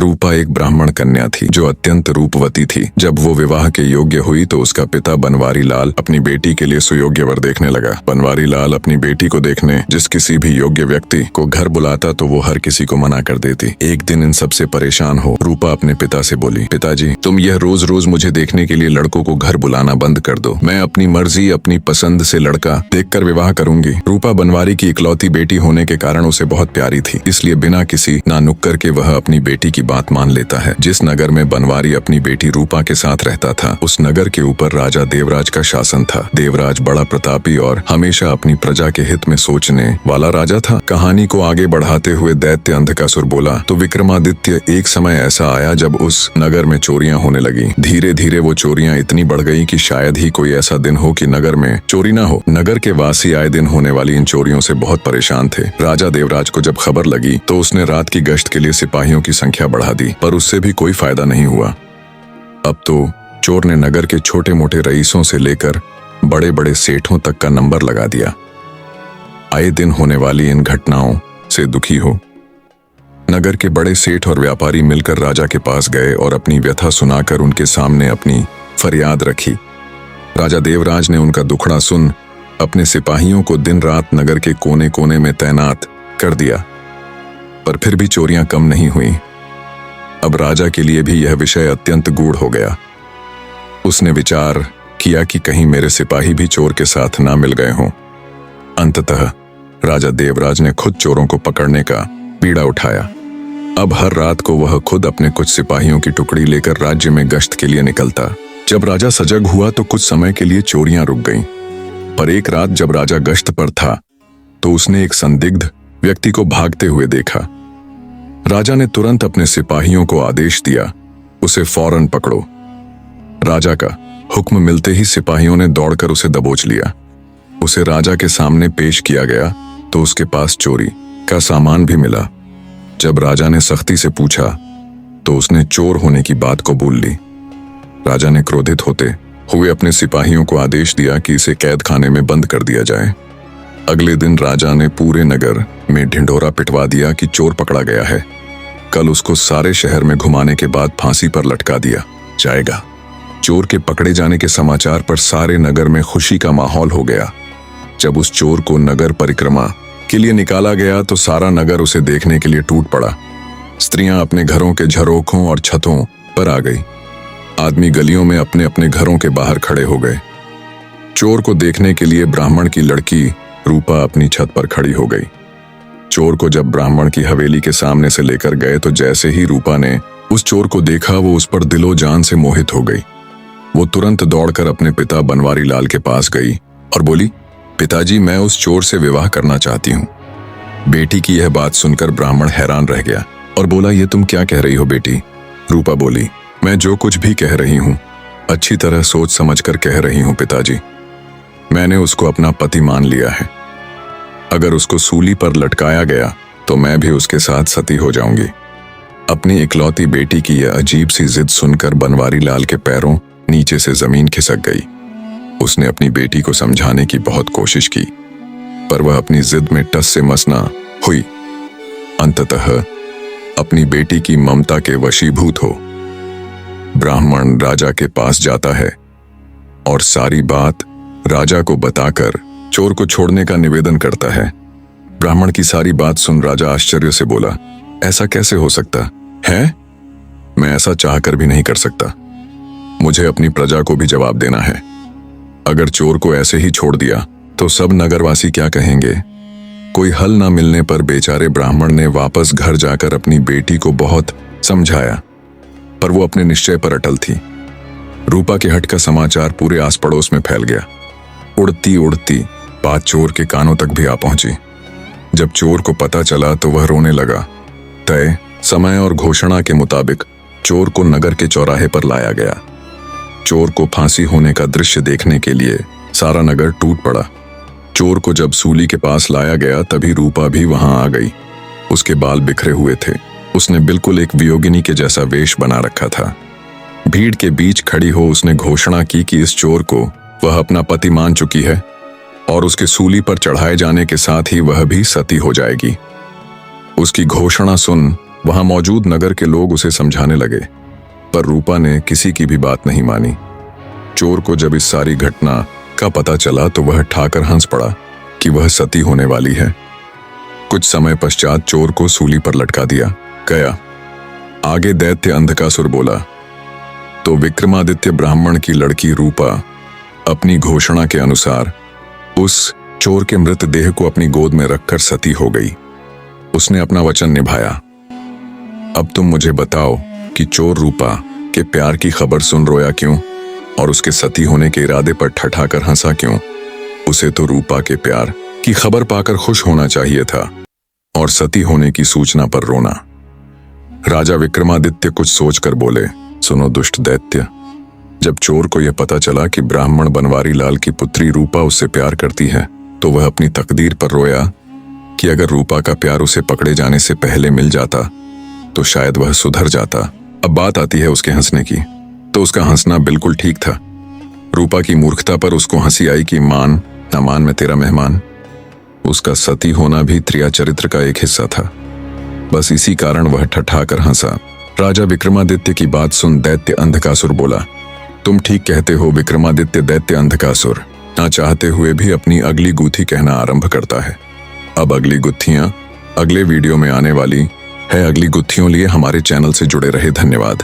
रूपा एक ब्राह्मण कन्या थी जो अत्यंत रूपवती थी। जब वो विवाह के योग्य हुई तो उसका पिता बनवारी लाल अपनी बेटी के लिए सुयोग्य वर देखने लगा। बनवारी लाल अपनी बेटी को देखने जिस किसी भी योग्य व्यक्ति को घर बुलाता तो वो हर किसी को मना कर देती। एक दिन इन सबसे परेशान हो रूपा अपने पिता से बोली, पिताजी तुम यह रोज रोज मुझे देखने के लिए लड़कों को घर बुलाना बंद कर दो। मैं अपनी मर्जी अपनी पसंद से लड़का देखकर विवाह करूंगी। रूपा बनवारी की इकलौती बेटी होने के कारण उसे बहुत प्यारी थी, इसलिए बिना किसी ना नुक्कर के वह अपनी बेटी की बात मान लेता है। जिस नगर में बनवारी अपनी बेटी रूपा के साथ रहता था उस नगर के ऊपर राजा देवराज का शासन था। देवराज बड़ा प्रतापी और हमेशा अपनी प्रजा के हित में सोचने वाला राजा था। कहानी को आगे बढ़ाते हुए दैत्य अंधकासुर बोला, तो विक्रमादित्य एक समय ऐसा आया जब उस नगर में चोरियां होने लगी। धीरे धीरे वो चोरियां इतनी बढ़ गई कि शायद ही कोई ऐसा दिन हो कि नगर में चोरी ना हो। नगर के वासी आए दिन होने वाली इन चोरियों से बहुत परेशान थे। राजा देवराज को जब खबर लगी तो उसने रात की गश्त के लिए सिपाहियों की संख्या बढ़ा दी, पर उससे भी कोई फायदा नहीं हुआ। अब तो चोर ने नगर के छोटे मोटे रईसों से लेकर बड़े बड़े सेठों तक का नंबर लगा दिया। आए दिन होने वाली इन घटनाओं से दुखी हो नगर के बड़े सेठ और व्यापारी मिलकर राजा के पास गए और अपनी व्यथा सुनाकर उनके सामने अपनी फरियाद रखी। राजा देवराज ने उनका दुखड़ा सुन अपने सिपाहियों को दिन रात नगर के कोने कोने में तैनात कर दिया, पर फिर भी चोरियां कम नहीं हुई। अब राजा के लिए भी यह विषय अत्यंत गूढ़ हो गया। उसने विचार किया कि कहीं मेरे सिपाही भी चोर के साथ ना मिल गए हों। अंततः राजा देवराज ने खुद चोरों को पकड़ने का बीड़ा उठाया। अब हर रात को वह खुद अपने कुछ सिपाहियों की टुकड़ी लेकर राज्य में गश्त के लिए निकलता। जब राजा सजग हुआ तो कुछ समय के लिए चोरियां रुक गईं, पर एक रात जब राजा गश्त पर था तो उसने एक संदिग्ध व्यक्ति को भागते हुए देखा। राजा ने तुरंत अपने सिपाहियों को आदेश दिया, उसे फौरन पकड़ो। राजा का हुक्म मिलते ही सिपाहियों ने दौड़कर उसे दबोच लिया। उसे राजा के सामने पेश किया गया तो उसके पास चोरी का सामान भी मिला। जब राजा ने सख्ती से पूछा तो उसने चोर होने की बात कबूल ली। राजा ने क्रोधित होते हुए अपने सिपाहियों को आदेश दिया कि इसे कैद खाने में बंद कर दिया जाए। अगले दिन राजा ने पूरे नगर में ढिंढोरा पिटवा दिया कि चोर पकड़ा गया है। कल उसको सारे शहर में घुमाने के बाद फांसी पर लटका दिया जाएगा। चोर के पकड़े जाने के समाचार पर सारे नगर में खुशी का माहौल हो गया। जब उस चोर को नगर परिक्रमा के लिए निकाला गया तो सारा नगर उसे देखने के लिए टूट पड़ा। स्त्रियां अपने घरों के झरोखों और छतों पर आ गई। आदमी गलियों में अपने अपने घरों के बाहर खड़े हो गए। चोर को देखने के लिए ब्राह्मण की लड़की रूपा अपनी छत पर खड़ी हो गई। चोर को जब ब्राह्मण की हवेली के सामने से लेकर गए तो जैसे ही रूपा ने उस चोर को देखा वो उस पर दिलो जान से मोहित हो गई। वो तुरंत दौड़कर अपने पिता बनवारी लाल के पास गई और बोली, पिताजी मैं उस चोर से विवाह करना चाहती हूँ। बेटी की यह बात सुनकर ब्राह्मण हैरान रह गया और बोला, ये तुम क्या कह रही हो बेटी? रूपा बोली, मैं जो कुछ भी कह रही हूँ अच्छी तरह सोच समझकर कह रही हूँ पिताजी। मैंने उसको अपना पति मान लिया है। अगर उसको सूली पर लटकाया गया तो मैं भी उसके साथ सती हो जाऊंगी। अपनी इकलौती बेटी की यह अजीब सी जिद सुनकर बनवारी लाल के पैरों नीचे से जमीन खिसक गई। उसने अपनी बेटी को समझाने की बहुत कोशिश की, पर वह अपनी जिद में टस से मस न हुई। अंततः अपनी बेटी की ममता के वशीभूत हो ब्राह्मण राजा के पास जाता है और सारी बात राजा को बताकर चोर को छोड़ने का निवेदन करता है। ब्राह्मण की सारी बात सुन राजा आश्चर्य से बोला, ऐसा कैसे हो सकता है? मैं ऐसा चाहकर भी नहीं कर सकता। मुझे अपनी प्रजा को भी जवाब देना है। अगर चोर को ऐसे ही छोड़ दिया तो सब नगरवासी क्या कहेंगे? कोई हल न मिलने पर बेचारे ब्राह्मण ने वापस घर जाकर अपनी बेटी को बहुत समझाया, पर वो अपने निश्चय पर अटल थी। रूपा के हट का समाचार पूरे आस पड़ोस में फैल गया। उड़ती उड़ती बात चोर के कानों तक भी आ पहुंची। जब चोर को पता चला तो वह रोने लगा। तय समय और घोषणा के मुताबिक चोर को नगर के चौराहे पर लाया गया। चोर को फांसी होने का दृश्य देखने के लिए सारा नगर टूट पड़ा। चोर को जब सूली के पास लाया गया तभी रूपा भी वहां आ गई। उसके बाल बिखरे हुए थे। उसने बिल्कुल एक वियोगिनी के जैसा वेश बना रखा था। भीड़ के बीच खड़ी हो उसने घोषणा की कि इस चोर को वह अपना पति मान चुकी है और उसके सूली पर चढ़ाए जाने के साथ ही वह भी सती हो जाएगी। उसकी घोषणा सुन वहां मौजूद नगर के लोग उसे समझाने लगे, पर रूपा ने किसी की भी बात नहीं मानी। चोर को जब इस सारी घटना का पता चला तो वह ठाकर हंस पड़ा कि वह सती होने वाली है। कुछ समय पश्चात चोर को सूली पर लटका दिया गया। आगे दैत्य अंधकासुर बोला, तो विक्रमादित्य ब्राह्मण की लड़की रूपा अपनी घोषणा के अनुसार उस चोर के मृतदेह को अपनी गोद में रखकर सती हो गई। उसने अपना वचन निभाया। अब तुम मुझे बताओ कि चोर रूपा के प्यार की खबर सुन रोया क्यों और उसके सती होने के इरादे पर ठठाकर हंसा क्यों? उसे तो रूपा के प्यार की खबर पाकर खुश होना चाहिए था और सती होने की सूचना पर रोना। राजा विक्रमादित्य कुछ सोचकर बोले, सुनो दुष्ट दैत्य, जब चोर को यह पता चला कि ब्राह्मण बनवारी लाल की पुत्री रूपा उससे प्यार करती है तो वह अपनी तकदीर पर रोया कि अगर रूपा का प्यार उसे पकड़े जाने से पहले मिल जाता तो शायद वह सुधर जाता। अब बात आती है उसके हंसने की, तो उसका हंसना बिल्कुल ठीक था। रूपा की मूर्खता पर उसको हंसी आई कि मान ना मान मैं तेरा मेहमान। उसका सती होना भी त्रिया चरित्र का एक हिस्सा था। बस इसी कारण वह ठठाकर हंसा। राजा विक्रमादित्य की बात सुन दैत्य अंधकासुर बोला, तुम ठीक कहते हो विक्रमादित्य। दैत्य अंधकासुर ना चाहते हुए भी अपनी अगली गुत्थी कहना आरंभ करता है। अब अगली गुत्थियां अगले वीडियो में आने वाली है। अगली गुत्थियों लिए हमारे चैनल से जुड़े रहे। धन्यवाद।